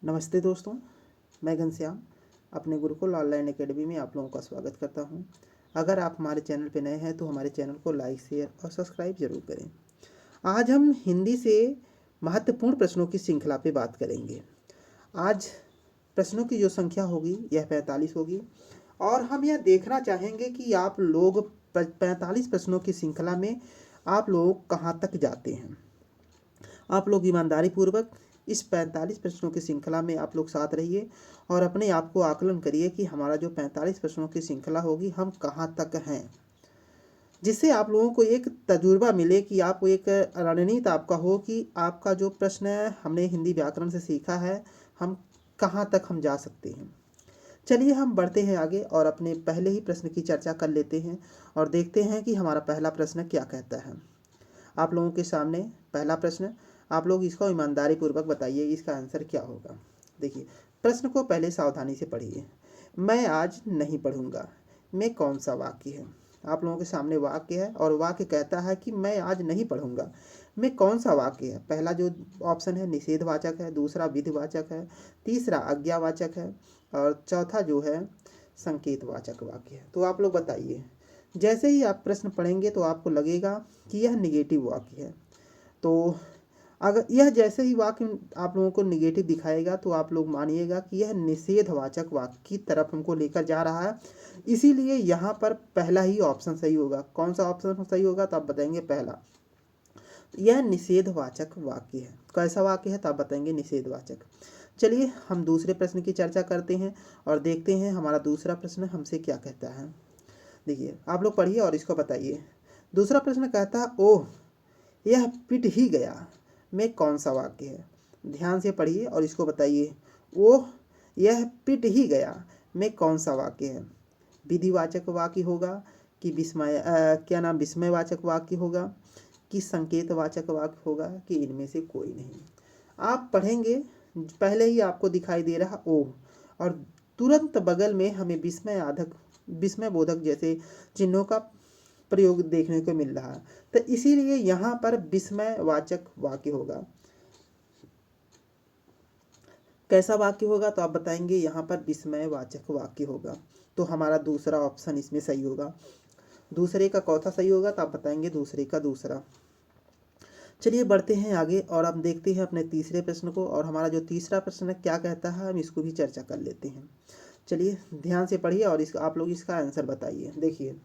नमस्ते दोस्तों, मैं घनश्याम अपने गुरुकुल ऑनलाइन एकेडमी में आप लोगों का स्वागत करता हूं। अगर आप हमारे चैनल पर नए हैं तो हमारे चैनल को लाइक, शेयर और सब्सक्राइब जरूर करें। आज हम हिंदी से महत्वपूर्ण प्रश्नों की श्रृंखला पे बात करेंगे। आज प्रश्नों की जो संख्या होगी यह 45 होगी और हम यह देखना चाहेंगे कि आप लोग 45 प्रश्नों की श्रृंखला में आप लोग कहाँ तक जाते हैं। आप लोग ईमानदारी पूर्वक इस 45 प्रश्नों की श्रृंखला में आप लोग साथ रहिए और अपने आप को आकलन करिए कि हमारा जो 45 प्रश्नों की श्रृंखला होगी हम कहाँ तक हैं, जिससे आप लोगों को एक तजुर्बा मिले कि आप एक रणनीति आपका हो कि आपका जो प्रश्न हमने हिंदी व्याकरण से सीखा है हम कहाँ तक हम जा सकते हैं। चलिए हम बढ़ते हैं आगे और अपने पहले ही प्रश्न की चर्चा कर लेते हैं और देखते हैं कि हमारा पहला प्रश्न क्या कहता है। आप लोगों के सामने पहला प्रश्न, आप लोग इसको ईमानदारी पूर्वक बताइए इसका आंसर क्या होगा। देखिए प्रश्न को पहले सावधानी से पढ़िए। मैं आज नहीं पढ़ूंगा, मैं कौन सा वाक्य है। आप लोगों के सामने वाक्य है और वाक्य कहता है कि मैं आज नहीं पढ़ूंगा, मैं कौन सा वाक्य है। पहला जो ऑप्शन है निषेधवाचक है, दूसरा विधिवाचक है, तीसरा आज्ञावाचक है और चौथा जो है संकेतवाचक वाक्य है। तो आप लोग बताइए, जैसे ही आप प्रश्न पढ़ेंगे तो आपको लगेगा कि यह निगेटिव वाक्य है। तो अगर यह जैसे ही वाक्य आप लोगों को निगेटिव दिखाएगा तो आप लोग मानिएगा कि यह निषेधवाचक वाक्य की तरफ हमको लेकर जा रहा है, इसीलिए यहाँ पर पहला ही ऑप्शन सही होगा। कौन सा ऑप्शन सही होगा तो आप बताएंगे पहला। यह निषेधवाचक वाक्य है। कैसा वाक्य है तो आप बताएंगे निषेधवाचक। चलिए हम दूसरे प्रश्न की चर्चा करते हैं और देखते हैं हमारा दूसरा प्रश्न हमसे क्या कहता है। देखिए आप लोग पढ़िए और इसको बताइए। दूसरा प्रश्न कहता है ओह यह पिट ही गया, में कौन सा वाक्य है। ध्यान से पढ़िए और इसको बताइए। ओह यह पिट ही गया में कौन सा वाक्य है। विधिवाचक वाक्य होगा कि विस्मयवाचक वाक्य होगा कि संकेतवाचक वाक्य होगा कि इनमें से कोई नहीं। आप पढ़ेंगे, पहले ही आपको दिखाई दे रहा ओह और तुरंत बगल में हमें विस्मय बोधक जैसे चिन्हों का प्रयोग देखने को मिल रहा है, तो इसीलिए यहाँ पर विस्मयवाचक वाक्य होगा। कैसा वाक्य होगा तो आप बताएंगे यहाँ पर विस्मयवाचक वाक्य होगा। तो हमारा दूसरा ऑप्शन इसमें सही होगा। दूसरे का चौथा सही होगा तो आप बताएंगे दूसरे का दूसरा। चलिए बढ़ते हैं आगे और अब देखते हैं अपने तीसरे प्रश्न को और हमारा जो तीसरा प्रश्न क्या कहता है हम इसको भी चर्चा कर लेते हैं। चलिए ध्यान से पढ़िए और आप लोग इसका आंसर बताइए। देखिए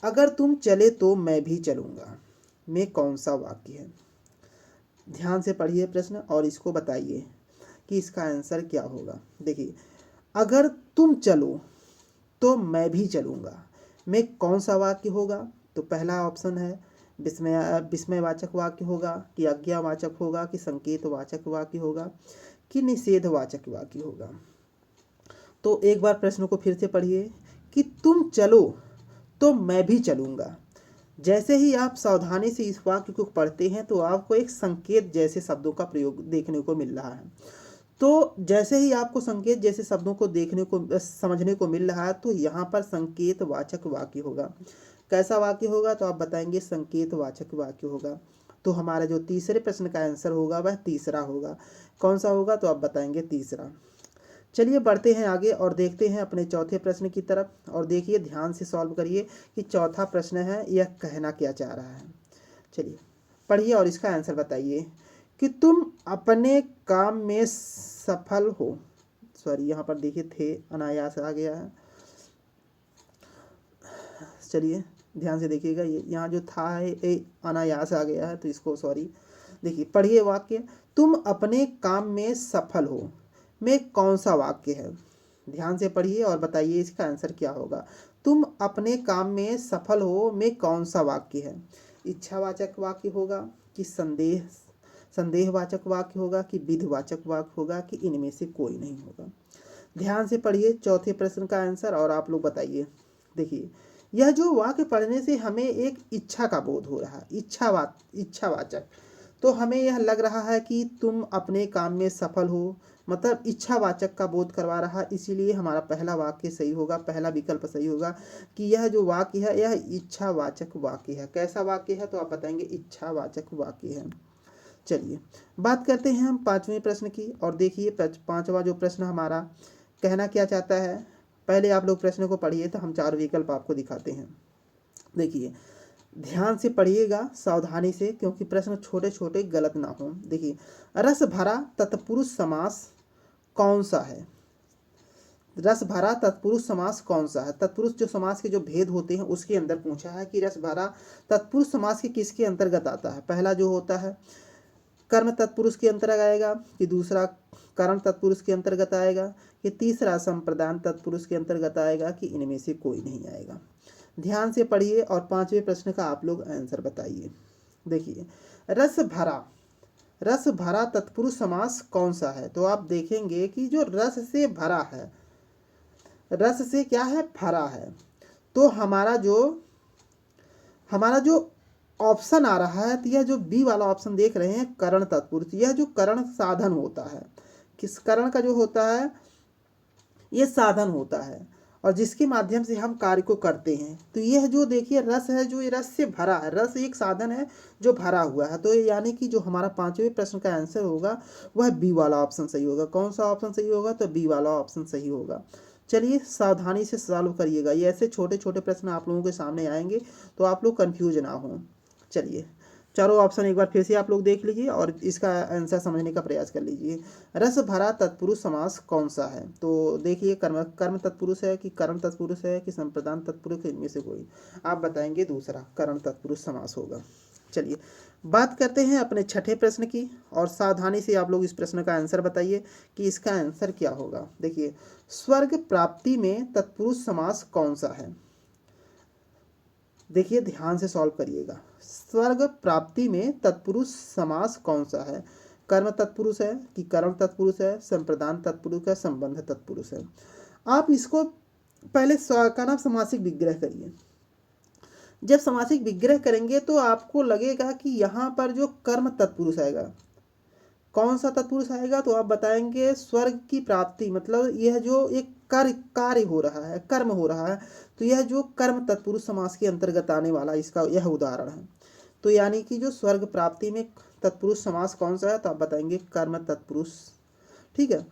अगर तुम चले तो मैं भी चलूँगा में कौन सा वाक्य है। ध्यान से पढ़िए प्रश्न और इसको बताइए कि इसका आंसर क्या होगा। देखिए अगर तुम चलो तो मैं भी चलूँगा में कौन सा वाक्य होगा। तो पहला ऑप्शन है विस्मयवाचक वाक्य होगा कि आज्ञावाचक होगा कि संकेतवाचक वाक्य होगा कि निषेधवाचक वाक्य होगा। तो एक बार प्रश्न को फिर से पढ़िए कि तुम चलो तो मैं भी चलूँगा। जैसे ही आप सावधानी से इस वाक्य को पढ़ते हैं तो आपको एक संकेत जैसे शब्दों का प्रयोग देखने को मिल रहा है। तो जैसे ही आपको संकेत जैसे शब्दों को देखने को समझने को मिल रहा है तो यहाँ पर संकेतवाचक वाक्य होगा। कैसा वाक्य होगा तो आप बताएंगे संकेतवाचक वाक्य होगा। तो हमारा जो तीसरे प्रश्न का आंसर होगा वह तीसरा होगा। कौन सा होगा तो आप बताएंगे तीसरा। चलिए बढ़ते हैं आगे और देखते हैं अपने चौथे प्रश्न की तरफ और देखिए ध्यान से सॉल्व करिए कि चौथा प्रश्न है यह कहना क्या चाह रहा है। चलिए पढ़िए और इसका आंसर बताइए कि तुम अपने काम में सफल हो। सॉरी यहाँ पर देखिए थे अनायास आ गया है। चलिए ध्यान से देखिएगा, ये यहाँ जो था है अनायास आ गया है तो इसको सॉरी। देखिए पढ़िए वाक्य, तुम अपने काम में सफल हो में कौन सा वाक्य है। ध्यान से पढ़िए और बताइए इसका आंसर क्या होगा। तुम अपने काम में सफल हो में कौन सा वाक्य है। इच्छावाचक वाक्य होगा कि संदेहवाचक वाक्य होगा कि विधिवाचक वाक्य होगा कि इनमें से कोई नहीं होगा। ध्यान से पढ़िए चौथे प्रश्न का आंसर और आप लोग बताइए। देखिए यह जो वाक्य पढ़ने से हमें एक इच्छा का बोध हो रहा है, इच्छावाचक। तो हमें यह लग रहा है कि तुम अपने काम में सफल हो, मतलब इच्छावाचक का बोध करवा रहा है, इसीलिए हमारा पहला वाक्य सही होगा, पहला विकल्प सही होगा कि यह जो वाक्य है यह इच्छावाचक वाक्य है। कैसा वाक्य है तो आप बताएंगे इच्छावाचक वाक्य है। चलिए बात करते हैं हम पांचवें प्रश्न की। और देखिए पांचवा जो प्रश्न हमारा कहना क्या चाहता है, पहले आप लोग प्रश्न को पढ़िए तो हम चार विकल्प आपको दिखाते हैं। देखिए ध्यान से पढ़िएगा, सावधानी से, क्योंकि प्रश्न छोटे छोटे गलत ना हो। देखिए रस भरा तत्पुरुष समास कौन सा है? रस भरा तत्पुरुष समास कौन सा है? तत्पुरुष जो समास के जो भेद होते हैं उसके अंदर पूछा है कि रस भरा तत्पुरुष समास के किसके अंतर्गत आता है। पहला जो होता है कर्म तत्पुरुष के अंतर्गत आएगा, कि दूसरा करण तत्पुरुष के अंतर्गत आएगा, कि तीसरा संप्रदान तत्पुरुष के अंतर्गत आएगा, कि इनमें से कोई नहीं आएगा। ध्यान से पढ़िए और पांचवें प्रश्न का आप लोग आंसर बताइए। देखिए रस भरा तत्पुरुष समास कौन सा है? तो आप देखेंगे कि जो रस से भरा है, रस से क्या है? भरा है। तो हमारा जो ऑप्शन आ रहा है, तो यह जो बी वाला ऑप्शन देख रहे हैं करण तत्पुरुष, यह जो करण साधन होता है, किस करण का जो होता है ये साधन होता है, और जिसके माध्यम से हम कार्य को करते हैं। तो यह जो देखिए रस है, जो ये रस से भरा है, रस एक साधन है जो भरा हुआ है। तो यानी कि जो हमारा पांचवें प्रश्न का आंसर होगा वह बी वाला ऑप्शन सही होगा। कौन सा ऑप्शन सही होगा? तो बी वाला ऑप्शन सही होगा। चलिए सावधानी से सॉल्व करिएगा, ये ऐसे छोटे छोटे प्रश्न आप लोगों के सामने आएंगे तो आप लोग कंफ्यूज ना हो। चलिए चारों ऑप्शन एक बार फिर से आप लोग देख लीजिए और इसका आंसर समझने का प्रयास कर लीजिए। रस भरा तत्पुरुष समास कौन सा है? तो देखिए कर्म तत्पुरुष है, कि करण तत्पुरुष है, कि संप्रदान तत्पुरुष है, इनमें से कोई। आप बताएंगे दूसरा करण तत्पुरुष समास होगा। चलिए बात करते हैं अपने छठे प्रश्न की, और सावधानी से आप लोग इस प्रश्न का आंसर बताइए कि इसका आंसर क्या होगा। देखिए स्वर्ग प्राप्ति में तत्पुरुष समास कौन सा है? देखिए ध्यान से सॉल्व करिएगा। स्वर्ग प्राप्ति में तत्पुरुष समास कौन सा है? कर्म तत्पुरुष है, कि करण तत्पुरुष है, संप्रदान तत्पुरुष है, संबंध तत्पुरुष है। आप इसको पहले का नाम समासिक विग्रह करिए। जब समासिक विग्रह करेंगे तो आपको लगेगा कि यहाँ पर जो कर्म तत्पुरुष आएगा, कौन सा तत्पुरुष आएगा? तो आप बताएंगे स्वर्ग की प्राप्ति, मतलब यह जो एक कार्य हो रहा है, कर्म हो रहा है, तो यह जो कर्म तत्पुरुष समास के अंतर्गत आने वाला इसका यह उदाहरण है। तो यानी कि जो स्वर्ग प्राप्ति में तत्पुरुष समास कौन सा है? तो आप बताएंगे कर्म तत्पुरुष। ठीक है,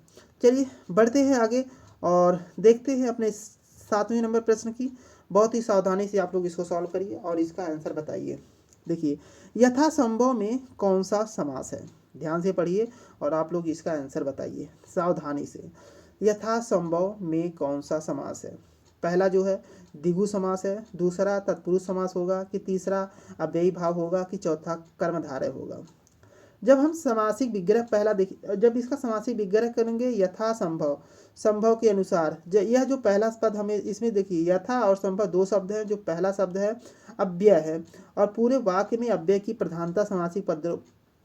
चलिए बढ़ते हैं आगे और देखते हैं अपने 7वें नंबर प्रश्न की। बहुत ही सावधानी से आप लोग इसको सॉल्व करिए और इसका आंसर बताइए। देखिए यथासंभव में कौन सा समास है? ध्यान से पढ़िए और आप लोग इसका आंसर बताइए सावधानी से। यथासंभव में कौन सा समास है? पहला जो है द्विगु समास है, दूसरा तत्पुरुष समास होगा, कि तीसरा अव्ययी भाव होगा, कि चौथा कर्मधारय होगा। जब हम समासिक विग्रह पहला देखिए, जब इसका समासिक विग्रह करेंगे यथासंभव, संभव के अनुसार, यह जो पहला पद हमें इसमें देखिए यथा और संभव दो शब्द हैं। जो पहला शब्द है अव्यय है, और पूरे वाक्य में अव्यय की प्रधानता समासिक पद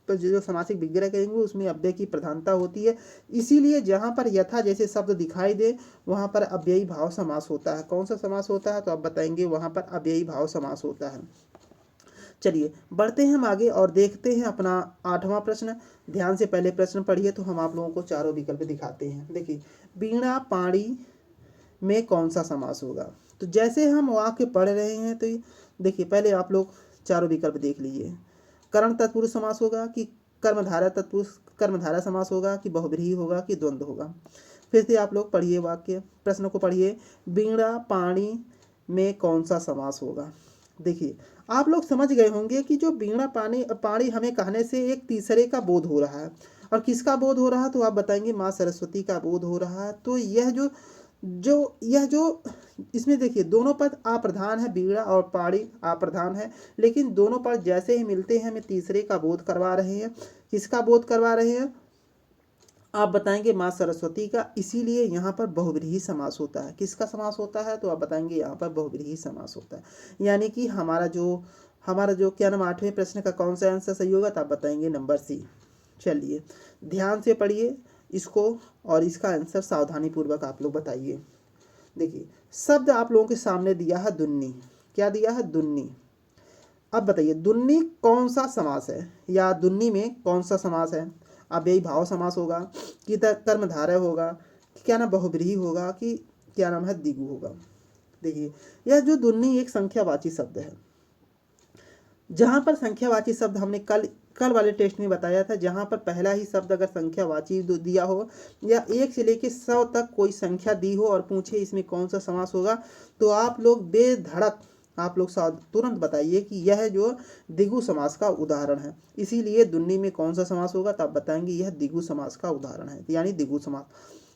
पर जो समासिक विग्रह करेंगे उसमें अव्यय की प्रधानता होती है। इसीलिए जहाँ पर यथा जैसे शब्द दिखाई दे वहाँ पर अव्ययी भाव समास होता है। कौन सा समास होता है? तो आप बताएंगे वहाँ पर अव्ययी भाव समास होता है। चलिए बढ़ते हैं हम आगे और देखते हैं अपना 8वां प्रश्न। ध्यान से पहले प्रश्न पढ़िए तो हम आप लोगों को चारों विकल्प दिखाते हैं। देखिए वीणा पाणी में कौन सा समास होगा? तो जैसे हम वाक्य पढ़ रहे हैं तो देखिए पहले आप लोग चारों विकल्प देख लीजिए। करण तत्पुरुष समास होगा, कि कर्मधारय समास होगा, कि बहुव्रीहि होगा, कि द्वंद्व होगा। फिर से आप लोग पढ़िए वाक्य, प्रश्न को पढ़िए। वीणा पाणी में कौन सा समास होगा? देखिए आप लोग समझ गए होंगे कि जो वीणा पाणी हमें कहने से एक तीसरे का बोध हो रहा है। और किसका बोध हो रहा है? तो आप बताएंगे माँ सरस्वती का बोध हो रहा है। तो यह जो इसमें देखिए दोनों पद अप्रधान है, वीणा और पाणी अप्रधान है, लेकिन दोनों पद जैसे ही मिलते हैं हमें तीसरे का बोध करवा रहे हैं। किसका बोध करवा रहे हैं? आप बताएंगे माँ सरस्वती का। इसीलिए यहाँ पर बहुव्रीहि समास होता है। किसका समास होता है? तो आप बताएंगे यहाँ पर बहुव्रीहि समास होता है। यानी कि हमारा जो क्या नाम 8वें प्रश्न का कौन सा आंसर सही होगा? तो आप बताएंगे नंबर सी। चलिए ध्यान से पढ़िए इसको और इसका आंसर सावधानी पूर्वक आप लोग बताइए। देखिए शब्द आप लोगों के सामने दिया है दुन्नी। क्या दिया है? दुन्नी। अब बताइए दुन्नी कौन सा समास है, या दुन्नी में कौन सा समास है? अव्ययी भाव समास होगा, कि कर्मधारय होगा, कि क्या नाम बहुव्रीहि होगा, कि क्या नाम है द्विगु होगा। देखिए यह जो दुन्नी एक संख्यावाची शब्द है। जहां पर संख्यावाची शब्द हमने कल कल वाले टेस्ट में बताया था, जहाँ पर पहला ही शब्द अगर संख्यावाची दिया हो या 1 से लेकर 100 तक कोई संख्या दी हो और पूछे इसमें कौन सा समास होगा, तो आप लोग बेधड़क आप लोग तुरंत बताइए कि यह जो द्विगु समास का उदाहरण है। इसीलिए दुन्नी में कौन सा समास होगा, तो आप बताएंगे यह द्विगु समास का उदाहरण है, यानी द्विगु समास।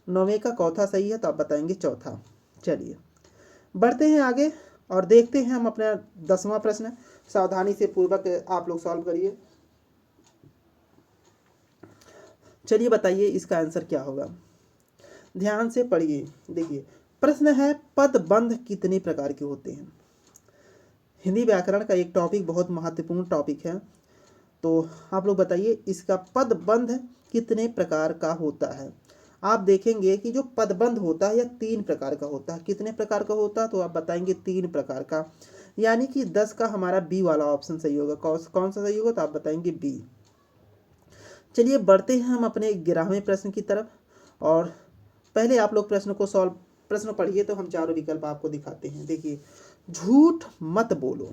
9वें का चौथा सही है, तो आप बताएंगे चौथा। चलिए बढ़ते हैं आगे और देखते हैं हम अपना 10वां प्रश्न। सावधानी से पूर्वक आप लोग सॉल्व करिए। चलिए बताइए इसका आंसर क्या होगा, ध्यान से पढ़िए। देखिए प्रश्न है, पदबंध कितने प्रकार के होते हैं। हिंदी व्याकरण का एक टॉपिक, बहुत महत्वपूर्ण टॉपिक है। तो आप लोग बताइए इसका पदबंध कितने प्रकार का होता है। आप देखेंगे कि जो पदबंध होता है यह 3 प्रकार का होता है। कितने प्रकार का होता है, तो आप बताएंगे 3 प्रकार का, यानी कि 10 का हमारा बी वाला ऑप्शन सही होगा। कौन सा सही होगा, तो आप बताएंगे बी। चलिए बढ़ते हैं हम अपने 11वें प्रश्न की तरफ। और पहले आप लोग प्रश्न पढ़िए, तो हम चारों विकल्प आपको दिखाते हैं। देखिए झूठ मत बोलो,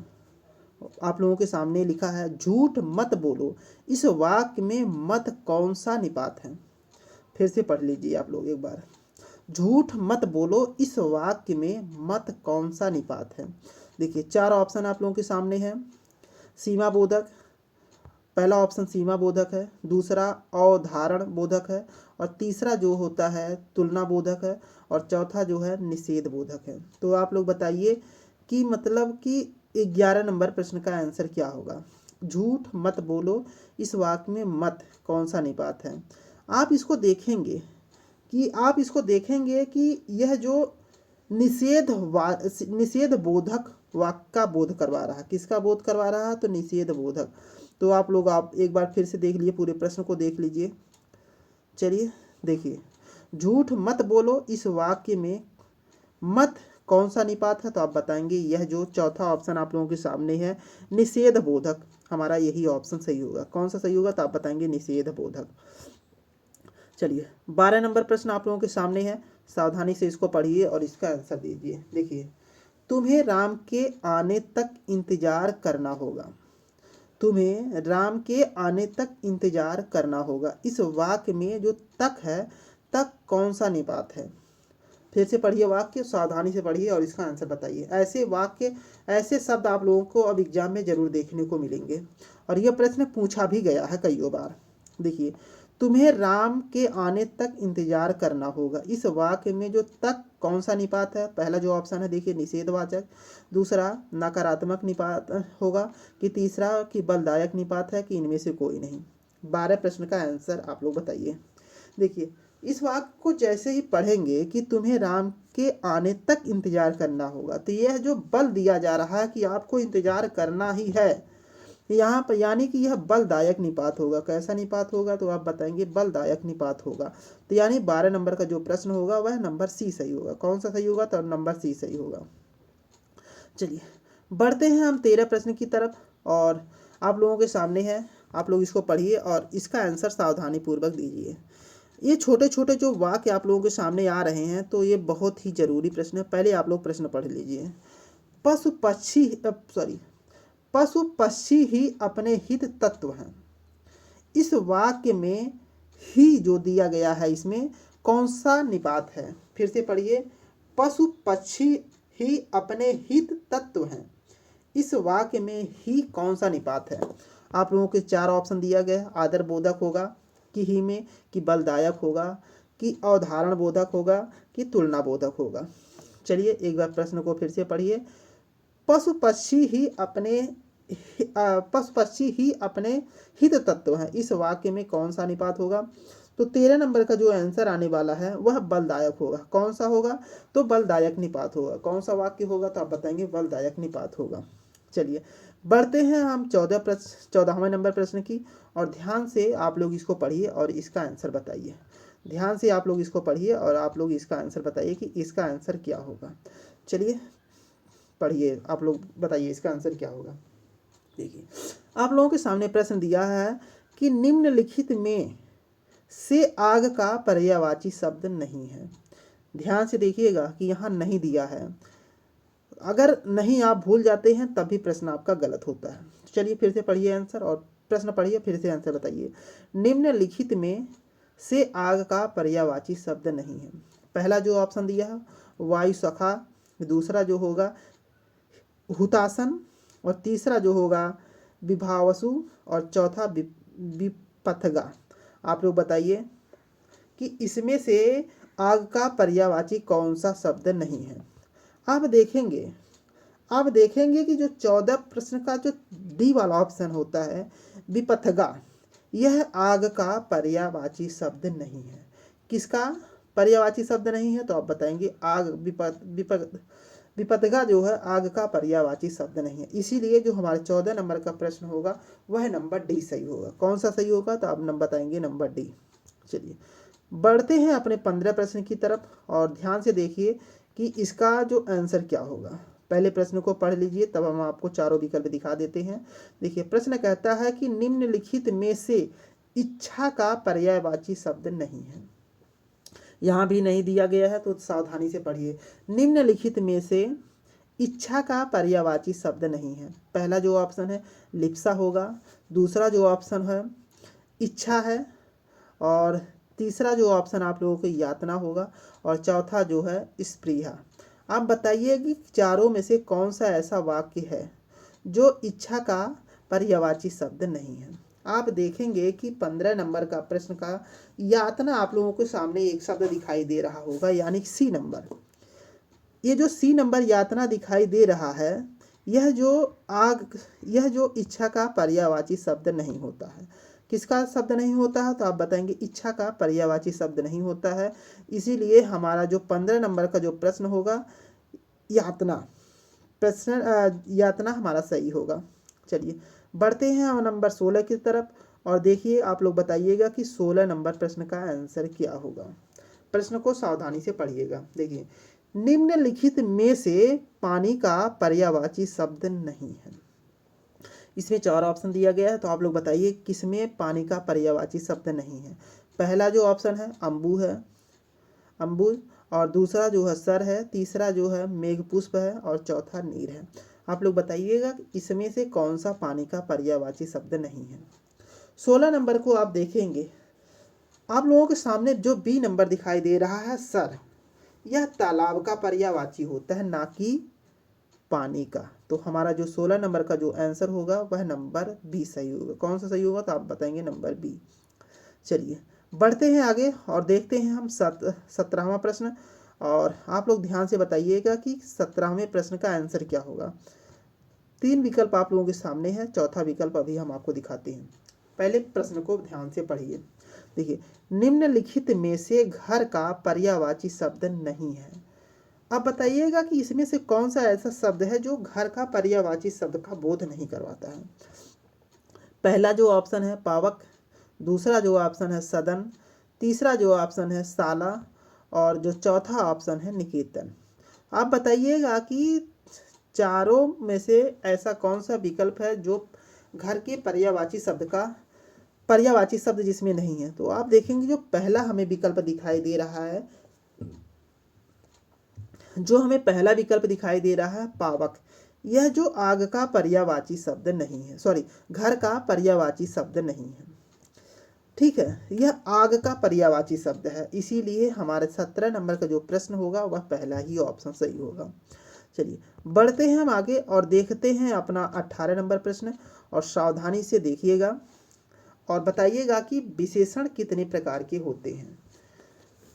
आप लोगों के सामने लिखा है झूठ मत बोलो, इस वाक्य में मत कौन सा निपात है। फिर से पढ़ लीजिए आप लोग एक बार, झूठ मत बोलो, इस वाक्य में मत कौन सा निपात है। देखिए 4 ऑप्शन आप लोगों के सामने है। सीमा बोधक, पहला ऑप्शन सीमा बोधक है, दूसरा अवधारण बोधक है, और तीसरा जो होता है तुलना बोधक है, और चौथा जो है निषेध बोधक है। तो आप लोग बताइए कि मतलब कि 11 नंबर प्रश्न का आंसर क्या होगा। झूठ मत बोलो, इस वाक्य में मत कौन सा निपात है। आप इसको देखेंगे कि यह जो निषेध बोधक वाक्य का बोध करवा रहा है। किसका बोध करवा रहा है, तो निषेध बोधक। तो आप एक बार फिर से देख लीजिए, पूरे प्रश्न को देख लीजिए। चलिए देखिए, झूठ मत बोलो, इस वाक्य में मत कौन सा निपात है, तो आप बताएंगे यह जो चौथा ऑप्शन आप लोगों के सामने है निषेध बोधक, हमारा यही ऑप्शन सही होगा। कौन सा सही होगा, तो आप बताएंगे निषेध बोधक। चलिए 12 नंबर प्रश्न आप लोगों के सामने है, सावधानी से इसको पढ़िए और इसका आंसर दीजिए। देखिए तुम्हें राम के आने तक इंतजार करना होगा, तुम्हें राम के आने तक इंतजार करना होगा, इस वाक्य में जो तक है, तक कौन सा निपात है। फिर से पढ़िए वाक्य, सावधानी से पढ़िए और इसका आंसर बताइए। ऐसे शब्द आप लोगों को अब एग्जाम में जरूर देखने को मिलेंगे, और यह प्रश्न पूछा भी गया है कई बार। देखिए तुम्हें राम के आने तक इंतजार करना होगा, इस वाक्य में जो तक कौन सा निपात है। पहला जो ऑप्शन है देखिए निषेधवाचक, दूसरा नकारात्मक निपात होगा, कि तीसरा कि बलदायक निपात है, कि इनमें से कोई नहीं। 12 प्रश्न का आंसर आप लोग बताइए। देखिए इस वाक्य को जैसे ही पढ़ेंगे कि तुम्हें राम के आने तक इंतजार करना होगा, तो यह जो बल दिया जा रहा है कि आपको इंतजार करना ही है यहाँ पर, यानी कि यह बलदायक निपात होगा। कैसा निपात होगा, तो आप बताएंगे बलदायक निपात होगा। तो यानी 12 नंबर का जो प्रश्न होगा वह नंबर सी सही होगा। कौन सा सही होगा, तो नंबर सी सही होगा। चलिए बढ़ते हैं हम 13 प्रश्न की तरफ, और आप लोगों के सामने है, आप लोग इसको पढ़िए और इसका आंसर सावधानी पूर्वक दीजिए। ये छोटे छोटे जो वाक्य आप लोगों के सामने आ रहे हैं, तो ये बहुत ही जरूरी प्रश्न है। पहले आप लोग प्रश्न पढ़ लीजिए। पशु पक्षी ही अपने हित तत्व हैं, इस वाक्य में ही जो दिया गया है इसमें कौन सा निपात है। फिर से पढ़िए, पशु पक्षी ही अपने हित तत्व हैं, इस वाक्य में ही कौन सा निपात है। आप लोगों के 4 ऑप्शन दिया गया, आदर बोधक होगा, कि ही में, कि बलदायक होगा, कि अवधारण बोधक होगा, कि तुलना बोधक होगा। चलिए एक बार प्रश्न को फिर से पढ़िए। पशु पक्षी ही अपने हित तत्व हैं, इस वाक्य में कौन सा निपात होगा। तो 13 नंबर का जो आंसर आने वाला है वह बलदायक होगा। कौन सा होगा, तो बलदायक निपात होगा। कौन सा वाक्य होगा, तो आप बताएंगे बलदायक निपात होगा। चलिए बढ़ते हैं हम 14वें नंबर प्रश्न की, और ध्यान से आप लोग इसको पढ़िए और इसका आंसर बताइए। ध्यान से आप लोग इसको पढ़िए और आप लोग इसका आंसर बताइए कि इसका आंसर क्या होगा। चलिए पढ़िए, आप लोग बताइए इसका आंसर क्या होगा। देखिए आप लोगों के सामने प्रश्न दिया है कि निम्नलिखित में से आग का पर्यायवाची शब्द नहीं है। ध्यान से देखिएगा कि यहाँ नहीं दिया है, अगर नहीं आप भूल जाते हैं तभी प्रश्न आपका गलत होता है। चलिए फिर से पढ़िए आंसर और प्रश्न पढ़िए, फिर से आंसर बताइए। निम्नलिखित में से आग का पर्यायवाची शब्द नहीं है। पहला जो ऑप्शन दिया है वायु सखा, दूसरा जो होगा हुतासन, और तीसरा जो होगा विभावसु, और चौथा विपथगा। आप लोग बताइए कि इसमें से आग का पर्यायवाची कौन सा शब्द नहीं है। आप देखेंगे कि जो 14 प्रश्न का जो डी वाला ऑप्शन होता है विपथगा, यह आग का पर्यायवाची शब्द नहीं है। किसका पर्यायवाची शब्द नहीं है? तो आप बताएंगे आग विपथगा जो है आग का पर्यायवाची शब्द नहीं है। इसीलिए जो हमारे 14 नंबर का प्रश्न होगा वह नंबर डी सही होगा। कौन सा सही होगा? तो आप नंबर बताएंगे नंबर डी। चलिए बढ़ते हैं अपने 15 प्रश्न की तरफ और ध्यान से देखिए कि इसका जो आंसर क्या होगा। पहले प्रश्न को पढ़ लीजिए, तब हम आपको चारों विकल्प दिखा देते हैं। देखिए प्रश्न कहता है कि निम्नलिखित में से इच्छा का पर्यायवाची शब्द नहीं है। यहाँ भी नहीं दिया गया है तो सावधानी से पढ़िए। निम्नलिखित में से इच्छा का पर्यायवाची शब्द नहीं है। पहला जो ऑप्शन है लिप्सा होगा, दूसरा जो ऑप्शन है इच्छा है, और तीसरा जो ऑप्शन आप लोगों को यातना होगा, और चौथा जो है स्पृहा। आप बताइए कि चारों में से कौन सा ऐसा वाक्य है जो इच्छा का पर्यायवाची शब्द नहीं है। आप देखेंगे कि 15 नंबर का प्रश्न का यातना आप लोगों के सामने एक शब्द दिखाई दे रहा होगा, यानी सी नंबर। ये जो सी नंबर यातना दिखाई दे रहा है, यह जो इच्छा का पर्यायवाची शब्द नहीं होता है। किसका शब्द नहीं होता है? तो आप बताएंगे इच्छा का पर्यायवाची शब्द नहीं होता है। इसीलिए हमारा जो 15 नंबर का जो प्रश्न होगा यातना हमारा सही होगा। चलिए बढ़ते हैं हम नंबर 16 की तरफ और देखिए आप लोग बताइएगा कि 16 नंबर प्रश्न का आंसर क्या होगा। प्रश्न को सावधानी से पढ़िएगा। देखिए निम्नलिखित में से पानी का पर्यायवाची शब्द नहीं है। इसमें 4 ऑप्शन दिया गया है, तो आप लोग बताइए किसमें पानी का पर्यायवाची शब्द नहीं है। पहला जो ऑप्शन है अम्बु, और दूसरा जो है सर है, तीसरा जो है मेघपुष्प है, और चौथा नीर है। आप लोग बताइएगा इसमें से कौन सा पानी का पर्यायवाची शब्द नहीं है। 16 नंबर को आप देखेंगे, आप लोगों के सामने जो बी नंबर दिखाई दे रहा है सर, यह तालाब का पर्यायवाची होता है, ना कि पानी का। तो हमारा जो 16 नंबर का जो आंसर होगा वह नंबर बी सही होगा। कौन सा सही होगा? तो आप बताएंगे नंबर बी। चलिए बढ़ते हैं आगे और देखते हैं हम 17वां प्रश्न, और आप लोग ध्यान से बताइएगा कि 17वें प्रश्न का आंसर क्या होगा। 3 विकल्प आप लोगों के सामने है, चौथा विकल्प अभी हम आपको दिखाते हैं। पहले प्रश्न को ध्यान से पढ़िए। देखिए निम्नलिखित में से घर का पर्यायवाची शब्द नहीं है। अब बताइएगा कि इसमें से कौन सा ऐसा शब्द है जो घर का पर्यायवाची शब्द का बोध नहीं करवाता है। पहला जो ऑप्शन है पावक, दूसरा जो ऑप्शन है सदन, तीसरा जो ऑप्शन है साला, और जो चौथा ऑप्शन है निकेतन। आप बताइएगा कि चारों में से ऐसा कौन सा विकल्प है जो घर के पर्यायवाची शब्द जिसमें नहीं है। तो आप देखेंगे जो पहला हमें विकल्प दिखाई दे रहा है, पावक, यह जो आग का पर्यायवाची शब्द नहीं है, घर का पर्यायवाची शब्द नहीं है। ठीक है, यह आग का पर्यायवाची शब्द है, इसीलिए हमारे 17 नंबर का जो प्रश्न होगा वह पहला ही ऑप्शन सही होगा। चलिए बढ़ते हैं हम आगे और देखते हैं अपना 18 नंबर प्रश्न, और सावधानी से देखिएगा और बताइएगा कि विशेषण कितने प्रकार के होते हैं।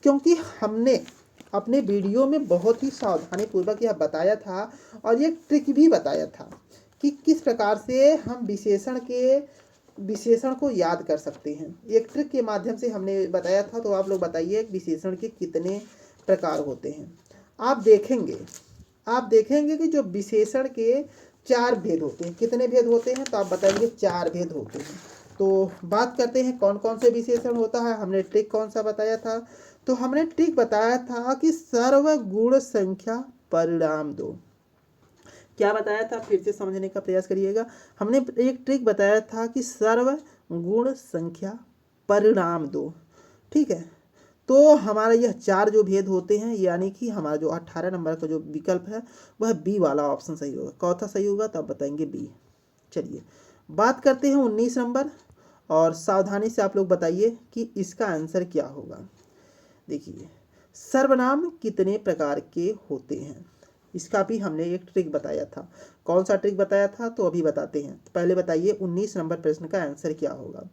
क्योंकि हमने अपने वीडियो में बहुत ही सावधानी पूर्वक यह बताया था और ये ट्रिक भी बताया था कि किस प्रकार से हम विशेषण को याद कर सकते हैं। एक ट्रिक के माध्यम से हमने बताया था। तो आप लोग बताइए विशेषण के कितने प्रकार होते हैं। आप देखेंगे कि जो विशेषण के 4 भेद होते हैं। कितने भेद होते हैं? तो आप बताएंगे 4 भेद होते हैं। तो बात करते हैं कौन कौन से विशेषण होता है। हमने ट्रिक कौन सा बताया था? तो हमने ट्रिक बताया था कि सर्वगुण संख्या परिणाम दो। क्या बताया था? फिर से समझने का प्रयास करिएगा। हमने एक ट्रिक बताया था कि सर्वगुण संख्या परिणाम दो। ठीक है, तो हमारा यह 4 जो भेद होते हैं, यानी कि हमारा जो 18 नंबर का जो विकल्प है वह बी वाला ऑप्शन सही होगा। कौन सा सही होगा? तब बताएंगे बी। चलिए बात करते हैं 19 नंबर, और सावधानी से आप लोग बताइए कि इसका आंसर क्या होगा। देखिए, सर्वनाम कितने प्रकार के होते हैं, इसका भी हमने एक ट्रिक बताया था। कौन सा ट्रिक बताया था, तो अभी बताते हैं। पहले बताइए 19 नंबर प्रश्न का आंसर क्या होगा।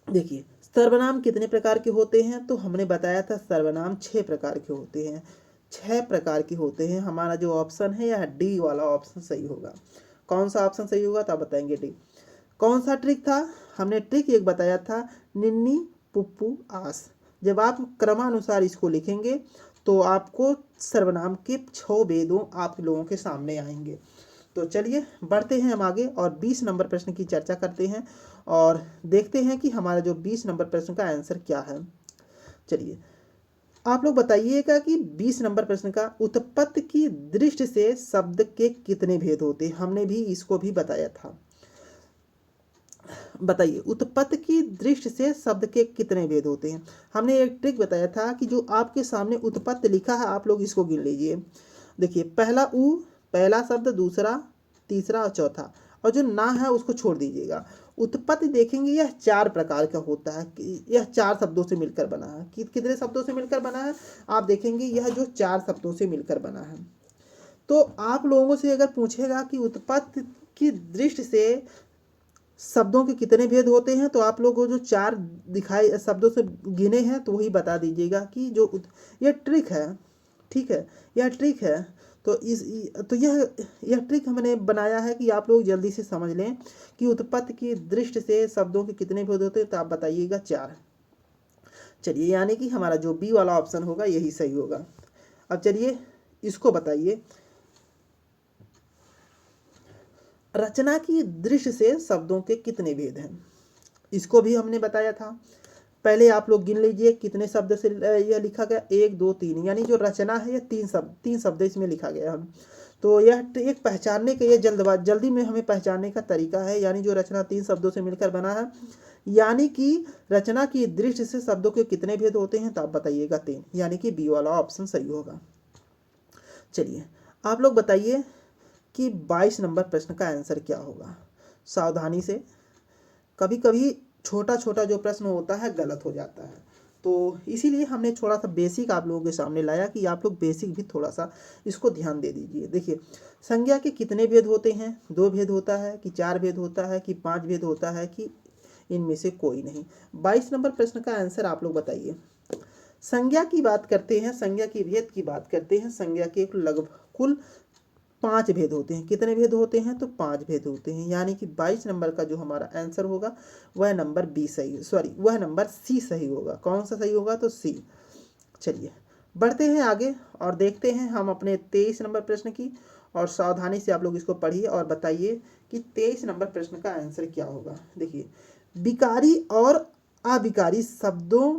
देखिए, सर्वनाम कितने प्रकार के होते हैं, तो हमने बताया था सर्वनाम 6 प्रकार के होते हैं। 6 प्रकार के होते हैं। हमारा जो ऑप्शन है यह डी वाला ऑप्शन सही होगा। कौन सा ऑप्शन सही होगा, तो आप बताएंगे डी। कौन सा ट्रिक था, हमने ट्रिक एक बताया था, निन्नी पुप्पू आस। जब आप क्रमानुसार इसको लिखेंगे तो आपको सर्वनाम के 6 भेदों आप लोगों के सामने आएंगे। तो चलिए बढ़ते हैं हम आगे और 20 नंबर प्रश्न की चर्चा करते हैं और देखते हैं कि हमारा जो 20 नंबर प्रश्न का आंसर क्या है। चलिए, आप लोग बताइएगा कि 20 नंबर प्रश्न का उत्पत्ति की दृष्टि से शब्द के कितने भेद होते हैं। हमने भी इसको भी बताया था। बताइए, उत्पत्ति की दृष्टि से शब्द के कितने भेद होते हैं। हमने एक ट्रिक बताया था कि जो आपके सामने उत्पत्ति लिखा है आप लोग इसको गिन लीजिए। देखिए, पहला उ, पहला शब्द, दूसरा, तीसरा और चौथा, और जो ना है उसको छोड़ दीजिएगा। उत्पत्ति देखेंगे यह 4 प्रकार का होता है। यह 4 शब्दों से मिलकर बना है। कितने शब्दों से मिलकर बना है, आप देखेंगे यह जो 4 शब्दों से मिलकर बना है। तो आप लोगों से अगर पूछेगा कि उत्पत्ति की दृष्टि से शब्दों के कितने भेद होते हैं, तो आप लोग को जो 4 दिखाई शब्दों से गिने हैं तो वही बता दीजिएगा कि जो यह ट्रिक है। ठीक है, यह ट्रिक है। तो यह ट्रिक हमने बनाया है कि आप लोग जल्दी से समझ लें कि उत्पत्ति की दृष्टि से शब्दों के कितने भेद होते हैं, तो आप बताइएगा 4। चलिए, यानी कि हमारा जो बी वाला ऑप्शन होगा यही सही होगा। अब चलिए इसको बताइए, रचना की दृष्टि से शब्दों के कितने भेद हैं। इसको भी हमने बताया था। पहले आप लोग गिन लीजिए कितने शब्द से यह लिखा गया, 1 2 3, यानी जो रचना है यह 3 शब्द इसमें लिखा गया है। तो यह एक पहचानने का, यह जल्दी में हमें पहचानने का तरीका है। यानी जो रचना 3 शब्दों से मिलकर बना है, यानी कि रचना की दृष्टि से शब्दों के कितने भेद होते हैं, तो आप बताइएगा 3, यानी कि बी वाला ऑप्शन सही होगा। चलिए, आप लोग बताइए कि 22 नंबर प्रश्न का आंसर क्या होगा। सावधानी से, कभी कभी छोटा छोटा जो प्रश्न होता है गलत हो जाता है, तो इसीलिए हमने थोड़ा सा बेसिक आप लोगों के सामने लाया कि आप लोग बेसिक भी थोड़ा सा इसको ध्यान दे दीजिए। देखिए, संज्ञा के कितने भेद होते हैं, 2 भेद होता है कि 4 भेद होता है कि 5 भेद होता है कि इनमें से कोई नहीं। 22 नंबर प्रश्न का आंसर आप लोग बताइए। संज्ञा की बात करते हैं, संज्ञा की भेद की बात करते हैं। संज्ञा के लगभग कुल 5 भेद होते हैं। कितने भेद होते हैं, तो 5 भेद होते हैं। यानी कि 22 नंबर का जो हमारा आंसर होगा वह नंबर बी सही, वह नंबर सी सही होगा। कौन सा सही होगा, तो सी। चलिए बढ़ते हैं आगे और देखते हैं हम अपने 23 नंबर प्रश्न की, और सावधानी से आप लोग इसको पढ़िए और बताइए कि 23 नंबर प्रश्न का आंसर क्या होगा। देखिए, विकारी और अविकारी शब्दों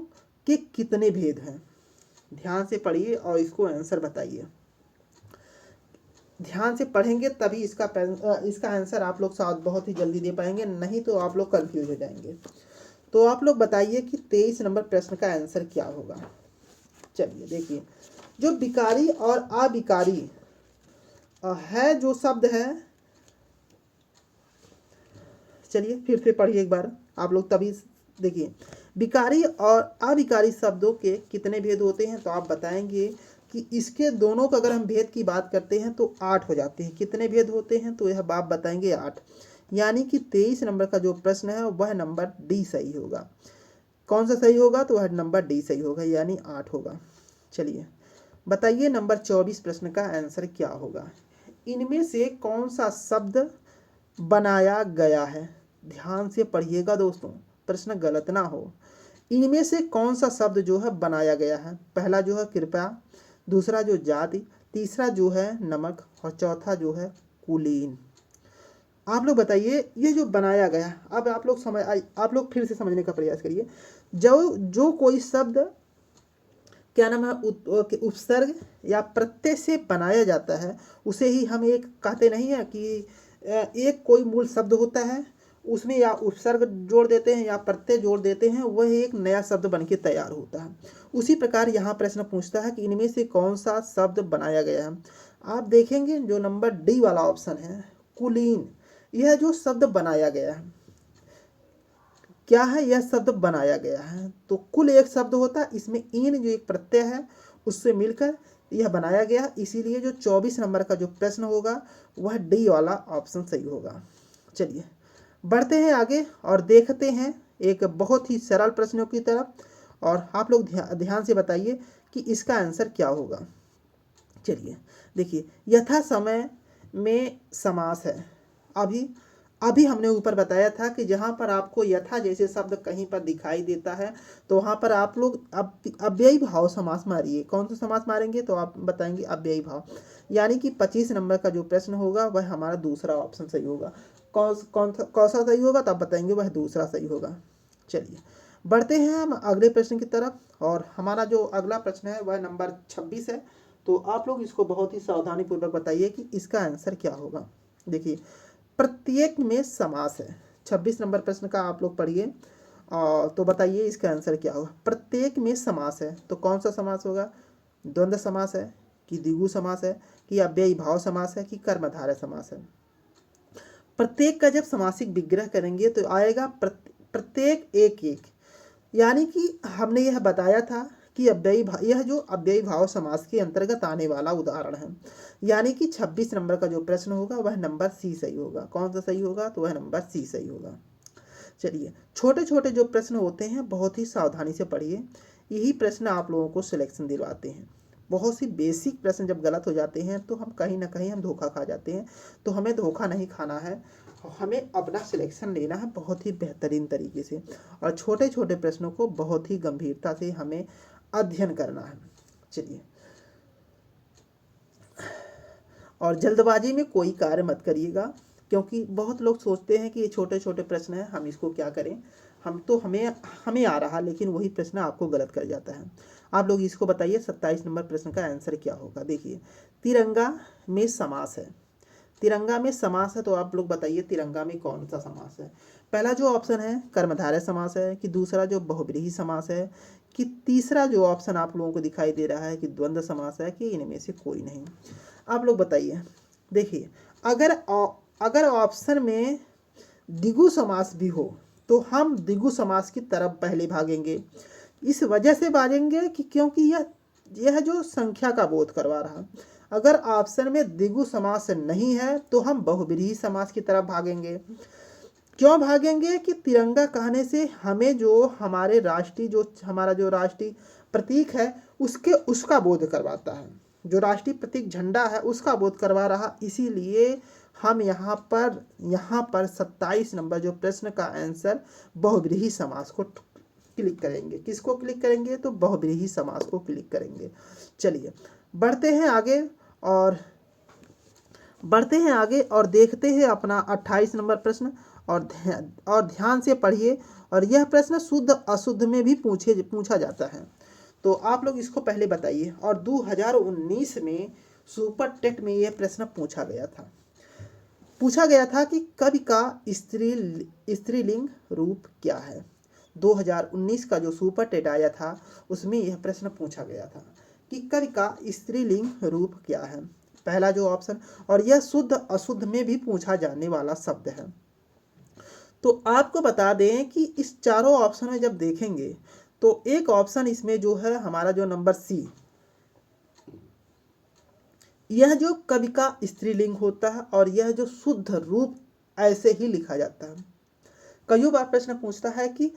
के कितने भेद हैं। ध्यान से पढ़िए और इसको आंसर बताइए। ध्यान से पढ़ेंगे तभी इसका आंसर आप लोग साथ बहुत ही जल्दी दे पाएंगे, नहीं तो आप लोग कंफ्यूज हो जाएंगे। तो आप लोग बताइए कि 23 नंबर प्रश्न का आंसर क्या होगा। चलिए देखिए, जो विकारी और अविकारी है जो शब्द है, चलिए फिर से पढ़िए एक बार आप लोग, तभी देखिए, विकारी और अविकारी शब्दों के कितने भेद होते हैं, तो आप बताएंगे कि इसके दोनों का अगर हम भेद की बात करते हैं तो 8 हो जाते हैं। कितने भेद होते हैं, तो यह आप बताएंगे 8, यानी कि 23 नंबर का जो प्रश्न है वह नंबर डी सही होगा। कौन सा सही होगा, तो वह नंबर डी सही होगा, यानी 8 होगा। चलिए बताइए नंबर 24 प्रश्न का आंसर क्या होगा। इनमें से कौन सा शब्द बनाया गया है। ध्यान से पढ़िएगा दोस्तों, प्रश्न गलत ना हो। इनमें से कौन सा शब्द जो है बनाया गया है। पहला जो है कृपया, दूसरा जो जाति, तीसरा जो है नमक, और चौथा जो है कुलीन। आप लोग बताइए ये जो बनाया गया, अब आप लोग फिर से समझने का प्रयास करिए। जो कोई शब्द क्या नाम है उपसर्ग या प्रत्यय से बनाया जाता है उसे ही हम एक कहते नहीं है कि एक कोई मूल शब्द होता है, उसमें या उपसर्ग जोड़ देते हैं या प्रत्यय जोड़ देते हैं, वह एक नया शब्द बनके तैयार होता है। उसी प्रकार यहाँ प्रश्न पूछता है कि इनमें से कौन सा शब्द बनाया गया है। आप देखेंगे जो नंबर डी वाला ऑप्शन है कुलीन, यह जो शब्द बनाया गया है, क्या है, यह शब्द बनाया गया है। तो कुल एक शब्द होता है, इसमें इन जो एक प्रत्यय है उससे मिलकर यह बनाया गया, इसीलिए जो 24 नंबर का जो प्रश्न होगा वह डी वाला ऑप्शन सही होगा। चलिए बढ़ते हैं आगे और देखते हैं एक बहुत ही सरल प्रश्नों की तरफ, और आप लोग ध्यान से बताइए कि इसका आंसर क्या होगा। चलिए देखिए, यथा समय में समास है। अभी अभी हमने ऊपर बताया था कि जहाँ पर आपको यथा जैसे शब्द कहीं पर दिखाई देता है तो वहाँ पर आप लोग अब अव्ययी भाव समास मारिए। कौन सा समास मारेंगे तो आप बताएंगे अव्ययी भाव, यानी कि 25 नंबर का जो प्रश्न होगा वह हमारा दूसरा ऑप्शन सही होगा। कौन सा सही होगा तो आप बताएंगे वह दूसरा सही होगा। चलिए बढ़ते हैं हम अगले प्रश्न की तरफ, और हमारा जो अगला प्रश्न है वह नंबर 26 है। तो आप लोग इसको बहुत ही सावधानी पूर्वक बताइए कि इसका आंसर क्या होगा। देखिए प्रत्येक में समास है, 26 नंबर प्रश्न का आप लोग पढ़िए और तो बताइए इसका आंसर क्या होगा। प्रत्येक में समास है तो कौन सा समास होगा, द्वंद्व समास है कि द्विगु समास है कि अव्ययी भाव समास है कि कर्मधारय समास है। प्रत्येक का जब समासिक विग्रह करेंगे तो आएगा प्रत्येक एक एक, यानी कि हमने यह बताया था कि यह जो अव्ययी भाव समास के अंतर्गत आने वाला उदाहरण है, यानी कि 26 नंबर का जो प्रश्न होगा वह नंबर सी सही होगा। कौन सा सही होगा तो वह नंबर सी सही होगा। चलिए छोटे छोटे जो प्रश्न होते हैं बहुत ही सावधानी से पढ़िए, यही प्रश्न आप लोगों को सिलेक्शन दिलवाते हैं। बहुत सी बेसिक प्रश्न जब गलत हो जाते हैं तो हम कहीं ना कहीं हम धोखा खा जाते हैं, तो हमें धोखा नहीं खाना है, हमें अपना सिलेक्शन लेना है बहुत ही बेहतरीन तरीके से, और छोटे छोटे प्रश्नों को बहुत ही गंभीरता से हमें अध्ययन करना है। चलिए, और जल्दबाजी में कोई कार्य मत करिएगा, क्योंकि बहुत लोग सोचते हैं कि ये छोटे छोटे प्रश्न हैं हम इसको क्या करें, हम तो हमें आ रहा, लेकिन वही प्रश्न आपको गलत कर जाता है। आप लोग इसको बताइए 27 नंबर प्रश्न का आंसर क्या होगा। देखिए तिरंगा में समास है, तिरंगा में समास है तो आप लोग बताइए तिरंगा में कौन सा समास है। पहला जो ऑप्शन है कर्मधारय समास है कि दूसरा जो बहुब्रीहि समास है कि तीसरा जो ऑप्शन आप लोगों को दिखाई दे रहा है कि द्वंद्व समास है कि इनमें से कोई नहीं। आप लोग बताइए। देखिए अगर ऑप्शन में द्विगु समास भी हो तो हम द्विगु समास की तरफ पहले भागेंगे। इस वजह से भागेंगे कि क्योंकि यह जो संख्या का बोध करवा रहा। अगर ऑप्शन में द्विगु समास नहीं है तो हम बहुब्रीहि समास की तरफ भागेंगे। क्यों भागेंगे कि तिरंगा कहने से हमें जो हमारे राष्ट्रीय जो हमारा जो राष्ट्रीय प्रतीक है उसका बोध करवाता है, जो राष्ट्रीय प्रतीक झंडा है उसका बोध करवा रहा, इसीलिए हम यहाँ पर 27 नंबर जो प्रश्न का आंसर बहुब्रीहि समास को क्लिक करेंगे। किसको क्लिक करेंगे तो बहुब्रीहि समास को क्लिक करेंगे। चलिए बढ़ते हैं आगे और देखते हैं अपना 28 नंबर प्रश्न, और ध्यान से पढ़िए, और यह प्रश्न शुद्ध अशुद्ध में भी पूछा जाता है। तो आप लोग इसको पहले बताइए, और 2019 में सुपर टेट में यह प्रश्न पूछा गया था कि कवि का स्त्रीलिंग रूप क्या है। 2019 का जो सुपर टेट आया था उसमें यह प्रश्न पूछा गया था कि कवि का स्त्रीलिंग रूप क्या है, पहला जो ऑप्शन, और यह शुद्ध अशुद्ध में भी पूछा जाने वाला शब्द है। तो आपको बता दें कि इस चारों ऑप्शन में जब देखेंगे तो एक ऑप्शन इसमें जो है हमारा जो नंबर सी, यह जो कवि का स्त्रीलिंग होता है और यह जो शुद्ध रूप ऐसे ही लिखा जाता है। कई बार प्रश्न पूछता है कि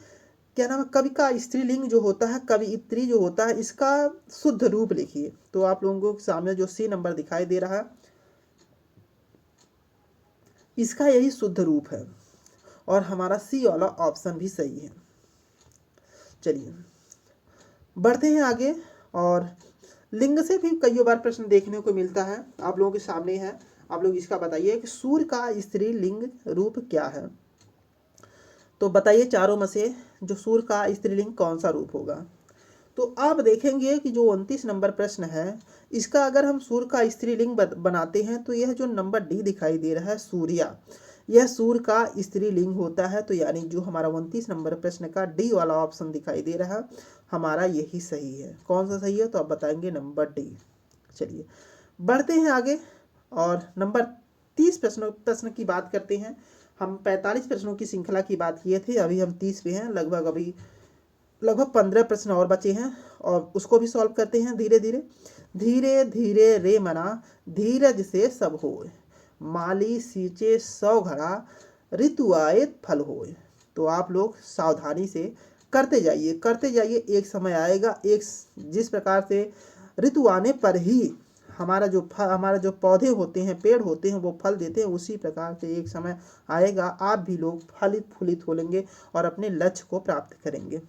क्या नाम है, कवि का स्त्रीलिंग जो होता है, कवियत्री जो होता है, इसका शुद्ध रूप लिखिए। तो आप लोगों के सामने जो सी नंबर दिखाई दे रहा है इसका यही शुद्ध रूप है, और हमारा सी वाला ऑप्शन भी सही है। चलिए बढ़ते हैं आगे, और लिंग से भी कई बार प्रश्न देखने को मिलता है, आप लोगों के सामने है। आप लोग इसका बताइए कि सूर्य का स्त्रीलिंग रूप क्या है। तो बताइए चारों में से जो सूर्य का स्त्रीलिंग कौन सा रूप होगा। तो आप देखेंगे कि जो 29 नंबर प्रश्न है इसका अगर हम सूर्य का स्त्रीलिंग बनाते हैं तो यह जो नंबर डी दिखाई दे रहा है सूर्या, यह सूर्य का स्त्रीलिंग होता है। तो यानी जो हमारा 29 नंबर प्रश्न का डी वाला ऑप्शन दिखाई दे रहा है हमारा यही सही है। कौन सा सही है तो आप बताएंगे नंबर डी। चलिए बढ़ते हैं आगे, और नंबर 30 प्रश्न की बात करते हैं। हम 45 प्रश्नों की श्रृंखला की बात किए थे, अभी हम 30 पे हैं। लगभग 15 प्रश्न और बचे हैं और उसको भी सॉल्व करते हैं धीरे धीरे। धीरे धीरे रे मना धीरज से सब होए, माली सींचे 100 घड़ा ऋतु आए फल होए। तो आप लोग सावधानी से करते जाइए, एक समय आएगा, एक जिस प्रकार से ऋतु आने पर ही हमारा जो पौधे होते हैं, पेड़ होते हैं, वो फल देते हैं, उसी प्रकार से एक समय आएगा आप भी लोग फलित फूलित होंगे और अपने लक्ष्य को प्राप्त करेंगे।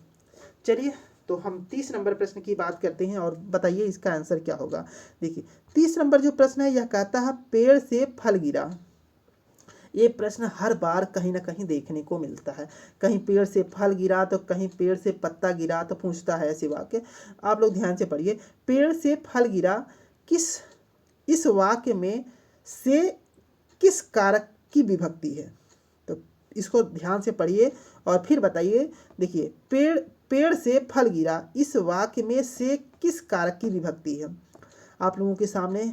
चलिए, तो हम 30 नंबर प्रश्न की बात करते हैं और बताइए इसका आंसर क्या होगा। देखिए 30 नंबर जो प्रश्न है यह कहता है पेड़ से फल गिरा। ये प्रश्न हर बार कहीं ना कहीं देखने को मिलता है, कहीं पेड़ से फल गिरा तो कहीं पेड़ से पत्ता गिरा, तो पूछता है ऐसे वाक्य। आप लोग ध्यान से पढ़िए, पेड़ से फल गिरा इस वाक्य में से किस कारक की विभक्ति है। तो इसको ध्यान से पढ़िए और फिर बताइए। देखिए, पेड़ से फल गिरा इस वाक्य में से किस कारक की विभक्ति है। आप लोगों के सामने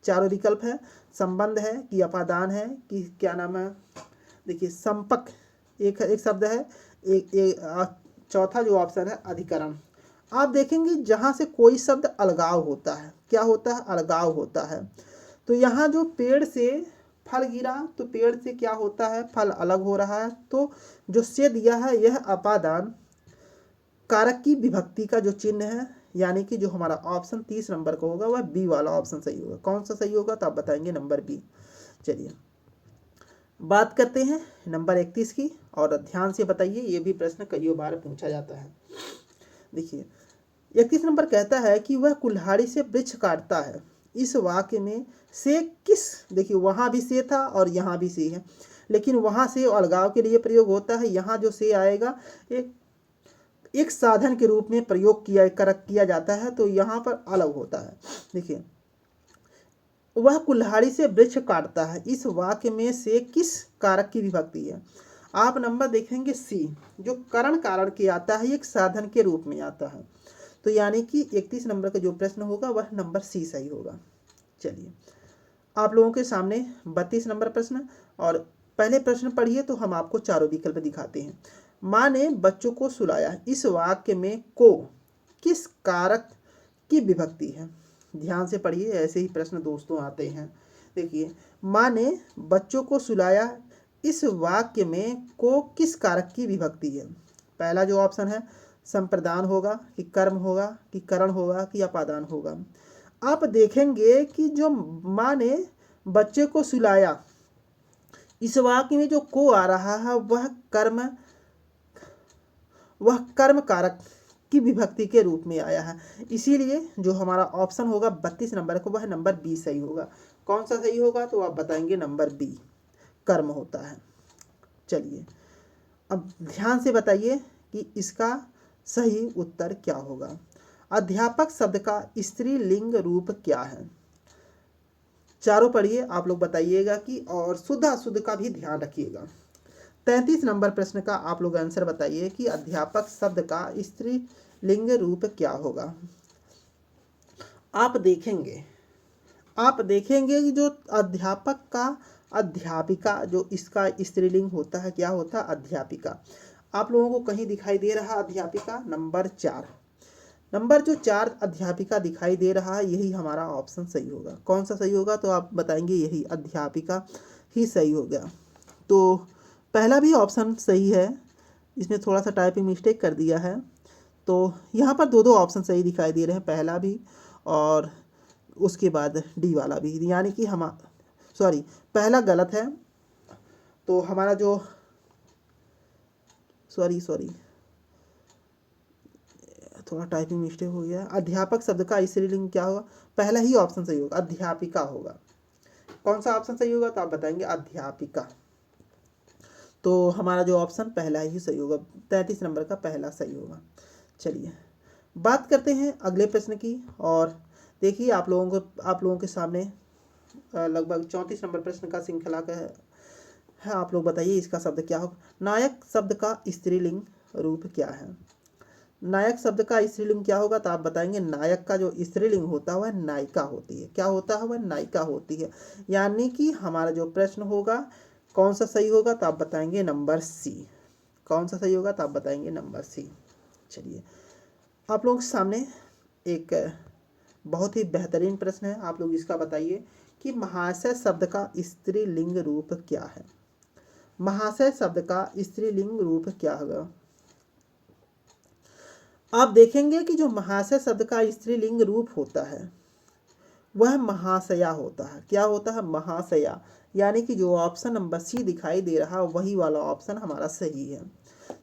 चारों विकल्प है, संबंध है कि अपादान है कि क्या नाम है। देखिए, संपक एक शब्द है, चौथा जो ऑप्शन है अधिकरण। आप देखेंगे जहाँ से कोई शब्द अलगाव होता है, क्या होता है, अलगाव होता है। तो यहाँ जो पेड़ से फल गिरा, तो पेड़ से क्या होता है, फल अलग हो रहा है। तो जो से दिया है यह अपादान कारक की विभक्ति का जो चिन्ह है, यानी कि जो हमारा ऑप्शन 30 नंबर का होगा वह बी वाला ऑप्शन सही होगा। कौन सा सही होगा, तो आप बताएंगे नंबर बी। चलिए बात करते हैं नंबर 31 की, और ध्यान से बताइए, ये भी प्रश्न कई बार पूछा जाता है। देखिए 31 नंबर कहता है कि वह कुल्हाड़ी से वृक्ष काटता है। इस वाक्य में से किस, देखिए वहाँ भी से था और यहाँ भी से है, लेकिन वहाँ से अलगाव के लिए प्रयोग होता है। यहाँ जो से आएगा एक साधन के रूप में प्रयोग किया जाता है, तो यहाँ पर अलग होता है। देखिए, वह कुल्हाड़ी से वृक्ष काटता है, इस वाक्य में से किस कारक की विभक्ति है। आप नंबर देखेंगे सी, जो करण कारण के आता है, एक साधन के रूप में आता है। तो यानी कि 31 नंबर का जो प्रश्न होगा वह नंबर सी सही होगा। चलिए, आप लोगों के सामने 32 नंबर प्रश्न, और पहले प्रश्न पढ़िए तो हम आपको चारों विकल्प दिखाते हैं। माँ ने बच्चों को सुलाया, इस वाक्य में को किस कारक की विभक्ति है। ध्यान से पढ़िए, ऐसे ही प्रश्न दोस्तों आते हैं। देखिए, माँ ने बच्चों को सुलाया, इस वाक्य में को किस कारक की विभक्ति है। पहला जो ऑप्शन है संप्रदान होगा कि कर्म होगा कि करण होगा कि अपादान होगा। आप देखेंगे कि जो माँ ने बच्चे को सुलाया, इस वाक्य में जो को आ रहा है वह कर्म कारक की विभक्ति के रूप में आया है। इसीलिए जो हमारा ऑप्शन होगा 32 नंबर को वह नंबर बी सही होगा। कौन सा सही होगा, तो आप बताएंगे नंबर बी, कर्म होता है। चलिए, अब ध्यान से बताइए कि इसका सही उत्तर क्या होगा। अध्यापक शब्द का स्त्रीलिंग रूप क्या है। चारों पढ़िए, आप लोग बताइएगा कि, और शुद्ध अशुद्ध का भी ध्यान रखिएगा। 33 नंबर प्रश्न का आप लोग आंसर बताइए कि अध्यापक शब्द का स्त्रीलिंग रूप क्या होगा। आप देखेंगे कि जो अध्यापक का अध्यापिका, जो इसका स्त्रीलिंग होता है, क्या होता है, अध्यापिका। आप लोगों को कहीं दिखाई दे रहा अध्यापिका, नंबर 4, नंबर जो 4 अध्यापिका दिखाई दे रहा है, यही हमारा ऑप्शन सही होगा। कौन सा सही होगा, तो आप बताएंगे यही अध्यापिका ही सही हो गया। तो पहला भी ऑप्शन सही है, इसमें थोड़ा सा टाइपिंग मिस्टेक कर दिया है। तो यहाँ पर दो ऑप्शन सही दिखाई दे रहे हैं, पहला भी और उसके बाद डी वाला भी, यानी कि पहला गलत है। तो हमारा जो थोड़ा टाइपिंग मिस्टेक हो गया। अध्यापक शब्द का स्त्रीलिंग क्या होगा, पहला ही ऑप्शन सही होगा, अध्यापिका होगा। कौन सा ऑप्शन सही होगा, तो आप बताएंगे अध्यापिका। तो हमारा जो ऑप्शन पहला ही सही होगा, 33 नंबर का पहला सही होगा। चलिए बात करते हैं अगले प्रश्न की, और देखिए आप लोगों के सामने लगभग 34 नंबर प्रश्न का श्रृंखला का है। आप लोग बताइए इसका शब्द क्या होगा। नायक शब्द का स्त्रीलिंग रूप क्या है। नायक शब्द का स्त्रीलिंग क्या होगा, तो आप बताएंगे नायक का जो स्त्रीलिंग होता है वह नायिका होती है। क्या होता है, वह नायिका होती है। यानी कि हमारा जो प्रश्न होगा कौन सा सही होगा, तो आप बताएंगे नंबर सी। कौन सा सही होगा, तो आप बताएंगे नंबर सी। चलिए, आप लोगों के सामने एक बहुत ही बेहतरीन प्रश्न है, आप लोग इसका बताइए कि महाशय शब्द का स्त्रीलिंग रूप क्या है। महाशय शब्द का स्त्रीलिंग रूप क्या होगा। आप देखेंगे कि जो महाशय शब्द का स्त्रीलिंग रूप होता है वह महाशया होता है। क्या होता है, महाशया। यानी कि जो ऑप्शन नंबर सी दिखाई दे रहा है वही वाला ऑप्शन हमारा सही है।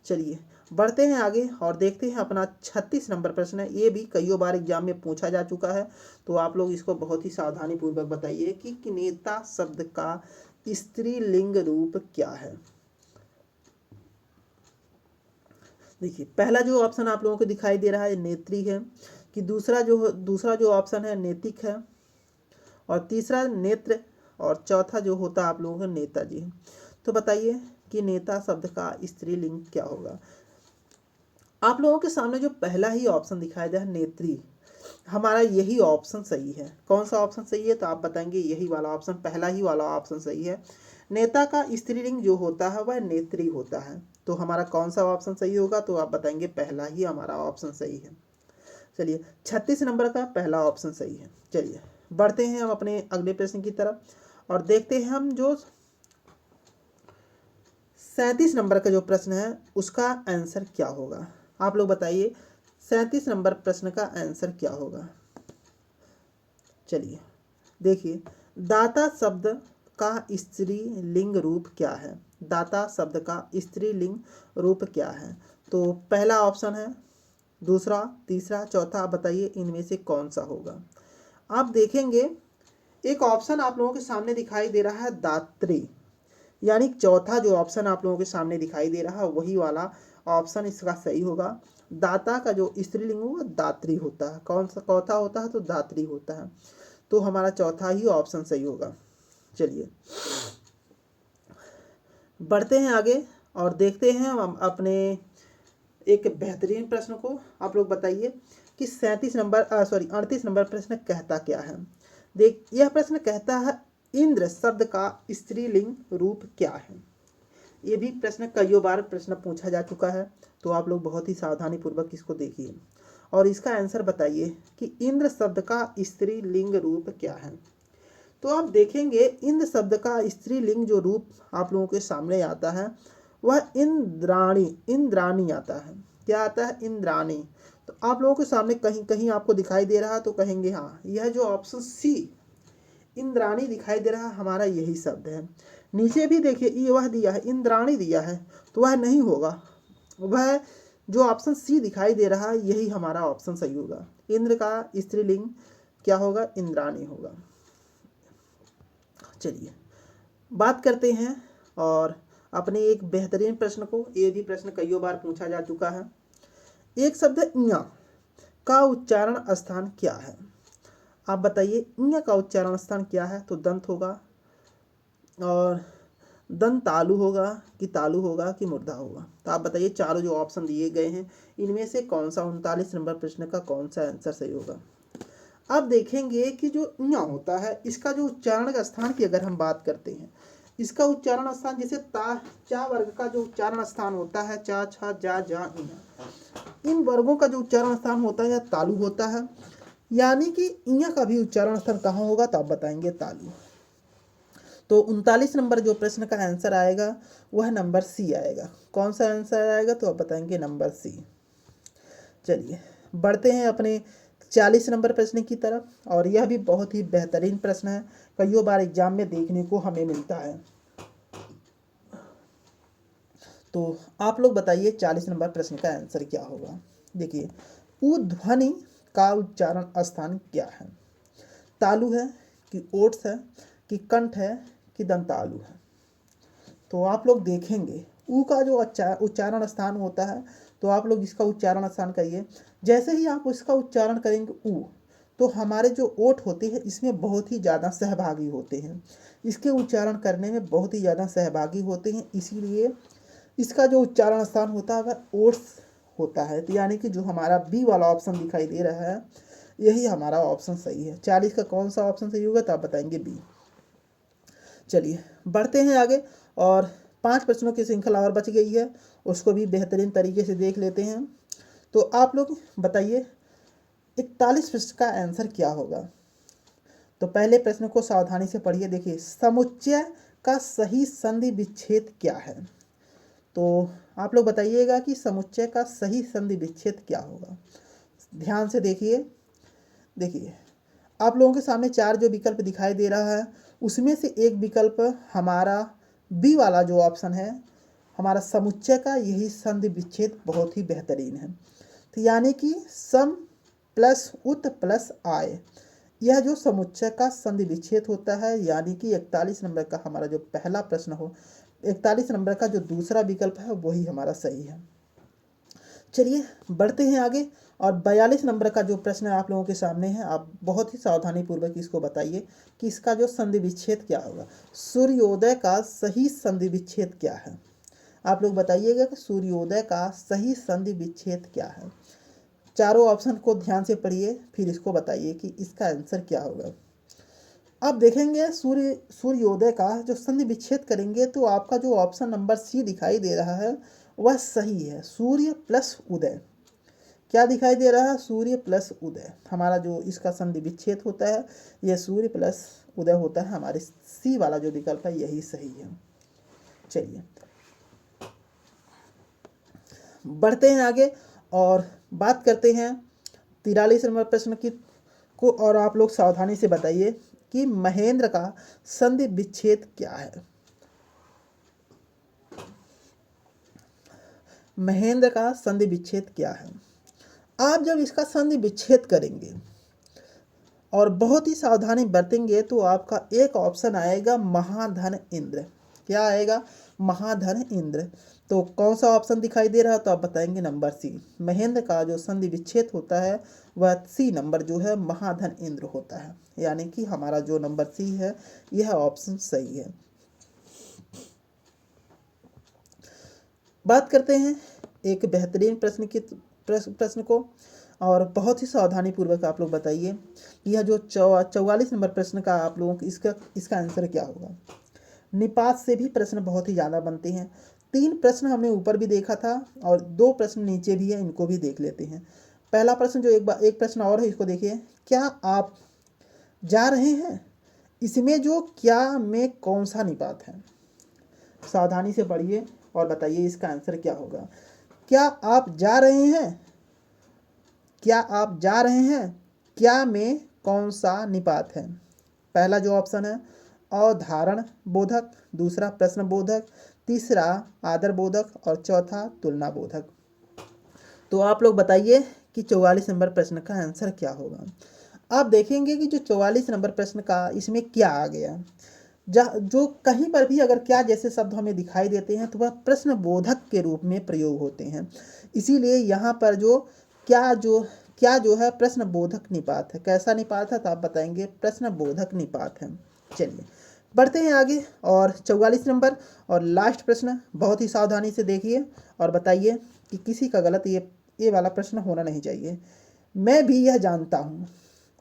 चलिए बढ़ते हैं आगे और देखते हैं अपना 36 नंबर प्रश्न है। ये भी कई बार एग्जाम में पूछा जा चुका है, तो आप लोग इसको बहुत ही सावधानी पूर्वक बताइए कि नेता शब्द का स्त्रीलिंग रूप क्या है। देखिए, पहला जो ऑप्शन आप लोगों को दिखाई दे रहा है नेत्री है, कि दूसरा जो ऑप्शन है नैतिक है, और तीसरा नेत्र, और चौथा जो होता है आप लोगों का नेताजी है। तो बताइए कि नेता शब्द का स्त्रीलिंग क्या होगा। आप लोगों के सामने जो पहला ही ऑप्शन दिखाया जाए नेत्री, हमारा यही ऑप्शन सही है। कौन सा ऑप्शन सही है, तो आप बताएंगे यही वाला ऑप्शन, पहला ही वाला ऑप्शन सही है। नेता का स्त्रीलिंग जो होता है वह नेत्री होता है। तो हमारा कौन सा ऑप्शन सही होगा, तो आप बताएंगे पहला ही हमारा ऑप्शन सही है। चलिए 36 नंबर का पहला ऑप्शन सही है। चलिए बढ़ते हैं हम अपने अगले प्रश्न की तरफ और देखते हैं हम जो 37 नंबर का जो प्रश्न है उसका आंसर क्या होगा। आप लोग बताइए 37 नंबर प्रश्न का आंसर क्या होगा। चलिए देखिए, दाता शब्द का स्त्रीलिंग रूप क्या है। दाता शब्द का स्त्रीलिंग रूप क्या है। तो पहला ऑप्शन है, दूसरा, तीसरा, चौथा, आप बताइए इनमें से कौन सा होगा। आप देखेंगे एक ऑप्शन आप लोगों के सामने दिखाई दे रहा है दात्री, यानी चौथा जो ऑप्शन आप लोगों के सामने दिखाई दे रहा है वही वाला ऑप्शन इसका सही होगा। दाता का जो स्त्रीलिंग होगा दात्री होता है। कौन सा चौथा होता है, तो दात्री होता है। तो हमारा चौथा ही ऑप्शन सही होगा। चलिए बढ़ते हैं आगे और देखते हैं हम अपने एक बेहतरीन प्रश्न को। आप लोग बताइए कि 38 नंबर प्रश्न कहता क्या है। देख, यह प्रश्न कहता है इंद्र शब्द का स्त्रीलिंग रूप क्या है। ये भी प्रश्न कई बार प्रश्न पूछा जा चुका है, तो आप लोग बहुत ही सावधानी पूर्वक इसको देखिए और इसका आंसर बताइए कि इंद्र शब्द का स्त्रीलिंग रूप क्या है। तो आप देखेंगे इंद्र शब्द का स्त्रीलिंग जो रूप आप लोगों के सामने आता है वह इंद्राणी आता है। क्या आता है, इंद्राणी। तो आप लोगों के सामने कहीं कहीं आपको दिखाई दे रहा है तो कहेंगे हाँ, यह जो ऑप्शन सी इंद्राणी दिखाई दे रहा है हमारा यही शब्द है। नीचे भी देखिए ये वह दिया है, इंद्राणी दिया है, तो वह नहीं होगा। वह जो ऑप्शन सी दिखाई दे रहा है यही हमारा ऑप्शन सही होगा। इंद्र का स्त्रीलिंग क्या होगा, इंद्राणी होगा। चलिए बात करते हैं और अपने एक बेहतरीन प्रश्न को। ये भी प्रश्न कई बार पूछा जा चुका है। एक शब्द इया का उच्चारण स्थान क्या है। आप बताइए इया का उच्चारण स्थान क्या है। तो दंत होगा, और दंत तालु होगा, कि तालु होगा, कि मूर्धा होगा। तो आप बताइए चारों जो ऑप्शन दिए गए हैं इनमें से कौन सा 39 नंबर प्रश्न का कौन सा आंसर सही होगा। आप देखेंगे कि जो इया होता है इसका जो उच्चारण का स्थान की अगर हम बात करते हैं, इसका उच्चारण स्थान जैसे ता चा वर्ग का जो उच्चारण स्थान होता है, चा छा जा जा इया, इन वर्गों का जो उच्चारण स्थान होता है तालु होता है। यानी कि इया का भी उच्चारण स्थान कहाँ होगा, तो आप बताएंगे तालु। तो 39 नंबर जो प्रश्न का आंसर आएगा वह नंबर सी आएगा। कौन सा आंसर आएगा, तो आप बताएंगे नंबर सी। चलिए बढ़ते हैं अपने 40 नंबर प्रश्न की तरफ और यह भी बहुत ही बेहतरीन प्रश्न है, कई बार एग्जाम में देखने को हमें मिलता है। तो आप लोग बताइए 40 नंबर प्रश्न का आंसर क्या होगा। देखिए, उ ध्वनि का उच्चारण स्थान क्या है। तालु है, कि ओट्स है, कि कंठ है, कि दंतालु है। तो आप लोग देखेंगे ऊ का जो उच्चारण स्थान होता है, तो आप लोग इसका उच्चारण स्थान करिए। जैसे ही आप इसका उच्चारण करेंगे ऊ, तो हमारे जो ओठ होते हैं इसमें बहुत ही ज़्यादा सहभागी होते हैं, इसके उच्चारण करने में बहुत ही ज़्यादा सहभागी होते हैं। इसीलिए इसका जो उच्चारण स्थान होता है वह ओट्स होता है। तो यानी कि जो हमारा बी वाला ऑप्शन दिखाई दे रहा है यही हमारा ऑप्शन सही है। 40 का कौन सा ऑप्शन सही होगा तो आप बताएंगे बी। चलिए बढ़ते हैं आगे और 5 प्रश्नों की श्रृंखला और बच गई है, उसको भी बेहतरीन तरीके से देख लेते हैं। तो आप लोग बताइए 41 प्रश्न का आंसर क्या होगा। तो पहले प्रश्न को सावधानी से पढ़िए। देखिए, समुच्चय का सही संधि विच्छेद क्या है। तो आप लोग बताइएगा कि समुच्चय का सही संधि विच्छेद क्या होगा। ध्यान से देखिए। देखिए आप लोगों के सामने 4 जो विकल्प दिखाई दे रहा है उसमें से एक विकल्प हमारा बी वाला जो ऑप्शन है, हमारा समुच्चय का यही संधि विच्छेद बहुत ही बेहतरीन है। तो यानी कि सम प्लस उत प्लस आय, यह जो समुच्चय का संधि विच्छेद होता है, यानी कि 41 नंबर का हमारा जो पहला प्रश्न हो, 41 नंबर का जो दूसरा विकल्प है वही हमारा सही है। चलिए बढ़ते हैं आगे और 42 नंबर का जो प्रश्न आप लोगों के सामने है, आप बहुत ही सावधानी पूर्वक इसको बताइए कि इसका जो संधि विच्छेद क्या होगा। सूर्योदय का सही संधि विच्छेद क्या है। आप लोग बताइएगा कि सूर्योदय का सही संधि विच्छेद क्या है। चारों ऑप्शन को ध्यान से पढ़िए, फिर इसको बताइए कि इसका आंसर क्या होगा। अब देखेंगे सूर्योदय का जो संधि विच्छेद करेंगे तो आपका जो ऑप्शन नंबर सी दिखाई दे रहा है वह सही है। सूर्य प्लस उदय, क्या दिखाई दे रहा है, सूर्य प्लस उदय। हमारा जो इसका संधि विच्छेद होता है यह सूर्य प्लस उदय होता है। हमारे सी वाला जो विकल्प है यही सही है। चलिए बढ़ते हैं आगे और बात करते हैं 43 नंबर प्रश्न की को, और आप लोग सावधानी से बताइए कि महेंद्र का संधि विच्छेद क्या है। महेंद्र का संधि विच्छेद क्या है। आप जब इसका संधि विच्छेद करेंगे और बहुत ही सावधानी बरतेंगे तो आपका एक ऑप्शन आएगा महाधन इंद्र। क्या आएगा, महाधन इंद्र। तो कौन सा ऑप्शन दिखाई दे रहा है तो आप बताएंगे नंबर सी। महेंद्र का जो संधि विच्छेद होता है वह सी नंबर जो है महाधन इंद्र होता है। यानी कि हमारा जो नंबर सी है यह ऑप्शन सही है। बात करते हैं एक बेहतरीन प्रश्न को, और बहुत ही सावधानी पूर्वक आप लोग बताइए कि यह जो 44 नंबर प्रश्न का आप लोगों को इसका आंसर क्या होगा। निपात से भी प्रश्न बहुत ही ज़्यादा बनते हैं। 3 प्रश्न हमने ऊपर भी देखा था और 2 प्रश्न नीचे भी है, इनको भी देख लेते हैं। पहला प्रश्न जो एक प्रश्न और है इसको देखिए। क्या आप जा रहे हैं, इसमें जो क्या में कौन सा निपात है। सावधानी से पढ़िए और बताइए इसका आंसर क्या होगा। क्या आप जा रहे हैं, क्या आप जा रहे हैं, क्या में कौन सा निपात है। पहला जो ऑप्शन है अवधारण बोधक, दूसरा प्रश्न बोधक, तीसरा आदर बोधक और चौथा तुलना बोधक। तो आप लोग बताइए कि 44 नंबर प्रश्न का आंसर क्या होगा। आप देखेंगे कि जो 44 नंबर प्रश्न का इसमें क्या आ गया, जो कहीं पर भी अगर क्या जैसे शब्द हमें दिखाई देते हैं तो वह प्रश्न बोधक के रूप में प्रयोग होते हैं। इसीलिए यहाँ पर जो क्या जो है प्रश्न बोधक निपात है। कैसा निपात है तो आप बताएंगे प्रश्न बोधक निपात है। चलिए बढ़ते हैं आगे और 44 नंबर और लास्ट प्रश्न बहुत ही सावधानी से देखिए और बताइए कि किसी का गलत ये वाला प्रश्न होना नहीं चाहिए। मैं भी यह जानता हूँ,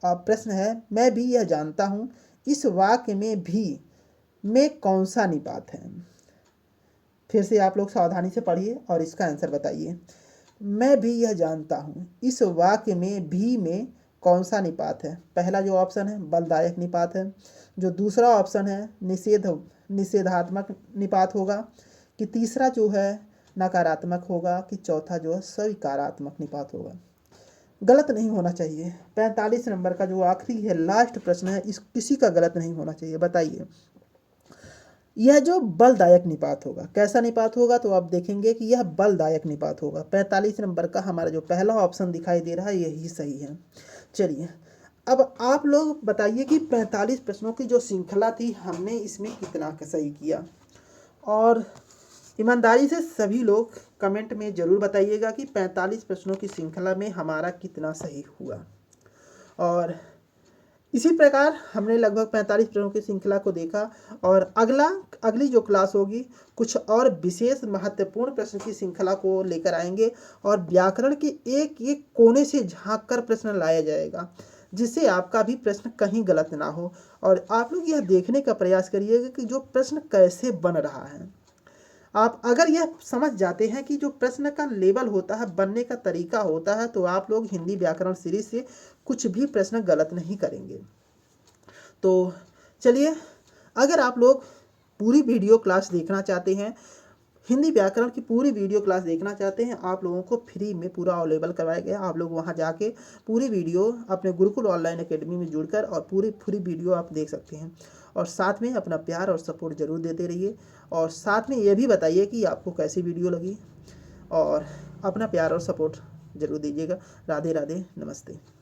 अब प्रश्न है मैं भी यह जानता हूँ, इस वाक्य में भी में कौन सा निपात है। फिर से आप लोग सावधानी से पढ़िए और इसका आंसर बताइए। मैं भी यह जानता हूँ, इस वाक्य में भी में कौन सा निपात है। पहला जो ऑप्शन है बलदायक निपात है, जो दूसरा ऑप्शन है निषेधात्मक निपात होगा, कि तीसरा जो है नकारात्मक होगा, कि चौथा जो है स्वीकारात्मक निपात होगा। गलत नहीं होना चाहिए। 45 नंबर का जो आखिरी है लास्ट प्रश्न है, इस किसी का गलत नहीं होना चाहिए। बताइए यह जो बलदायक निपात होगा, कैसा निपात होगा तो आप देखेंगे कि यह बलदायक निपात होगा। 45 नंबर का हमारा जो पहला ऑप्शन दिखाई दे रहा है यही सही है। चलिए अब आप लोग बताइए कि 45 प्रश्नों की जो श्रृंखला थी हमने इसमें कितना सही किया, और ईमानदारी से सभी लोग कमेंट में ज़रूर बताइएगा कि 45 प्रश्नों की श्रृंखला में हमारा कितना सही हुआ। और इसी प्रकार हमने लगभग 45 प्रश्नों की श्रृंखला को देखा और अगली जो क्लास होगी कुछ और विशेष महत्वपूर्ण प्रश्न की श्रृंखला को लेकर आएंगे और व्याकरण के एक एक कोने से झांक कर प्रश्न लाया जाएगा, जिससे आपका भी प्रश्न कहीं गलत ना हो। और आप लोग यह देखने का प्रयास करिएगा कि जो प्रश्न कैसे बन रहा है। आप अगर यह समझ जाते हैं कि जो प्रश्न का लेवल होता है, बनने का तरीका होता है, तो आप लोग हिंदी व्याकरण सीरीज से कुछ भी प्रश्न गलत नहीं करेंगे। तो चलिए, अगर आप लोग पूरी वीडियो क्लास देखना चाहते हैं, हिंदी व्याकरण की पूरी वीडियो क्लास देखना चाहते हैं, आप लोगों को फ्री में पूरा अवेलेबल करवाया गया। आप लोग वहां जाके पूरी वीडियो अपने गुरुकुल ऑनलाइन एकेडमी में जुड़कर और पूरी वीडियो आप देख सकते हैं। और साथ में अपना प्यार और सपोर्ट जरूर देते रहिए और साथ में ये भी बताइए कि आपको कैसी वीडियो लगी और अपना प्यार और सपोर्ट जरूर दीजिएगा। राधे राधे, नमस्ते।